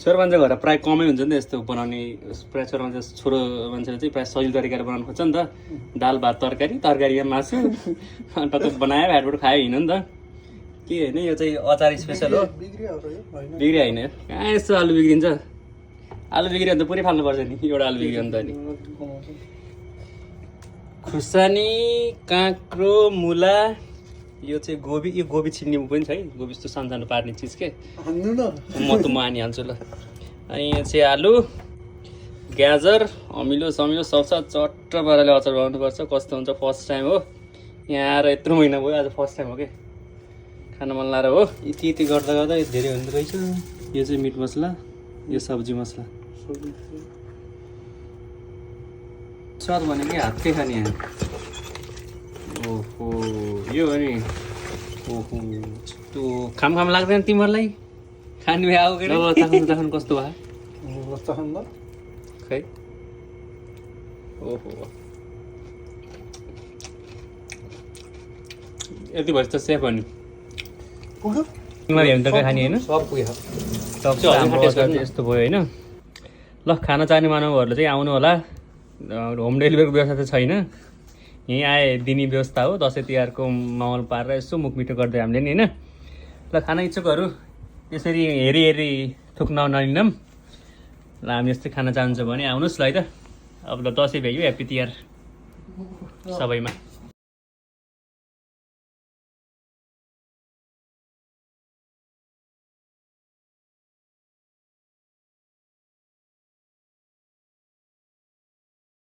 छोरो मान्छे घर प्रायः कमै हुन्छ नि त यस्तो बनाउने प्रायः छोरो मान्छेले चाहिँ प्रायः सजिलो तरिकाले बनाउनु खोज्छ नि त दाल भात तरकारीमा मासु टक्क बनायो भाटबाट खायो हिँड्यो नि त के होइन यो चाहिँ अचार स्पेसल हो बिग्री होइन कहाँ यस्तो आलु बिग्रिन्छ आलु बिग्रियो भने त पुरै फाल्नुपर्छ नि एउटा आलु बिग्रियो भने त नि खुर्सानी काँक्रो मुला यो चाहिँ गोबी यो गोबी छिन्ने पनि छ है गोबी जस्तो सानो पार्ने चिज के म हानिहाल्छु ल अनि यो चाहिँ आलु गाजर अमिलो समिलो सब चट्ट पाराले अचार बनाउनुपर्छ कस्तो हुन्छ फर्स्ट टाइम हो यहाँ आएर यत्रो महिना भयो आज फर्स्ट टाइम हो कि खान मन लाएर हो यति गर्दा गर्दा धेरै हुँदो रहेछ यो चाहिँ मिट मसला यो सब्जी मसला स्वाद भनेकै हातकै खाने यहाँ ओहो यो हो नि ओहो त्यो खाम लाग्दैन तिमीहरूलाई खाने भए आऊ ताखन कस्तो भयो खै ओहो यति भएपछि त सेफ हो नि तिमीहरू त खाने होइन यस्तो भयो होइन ल खाना चाहने मानवहरूले चाहिँ आउनु होला होम डेलिभरीको व्यवस्था त छैन यहीँ आए दिने व्यवस्था हो दसैँ तिहारको माहौल पारेर यसो मुखमिठो गर्दै हामीले नि होइन ल खाना इच्छुकहरू यसरी हेरी थुक नलिनौँ ल हामी यस्तै खाना चाहन्छ भने आउनुहोस् ल है त अब ल दसैँ भ्याइयो ह्याप्पी तिहार सबैमा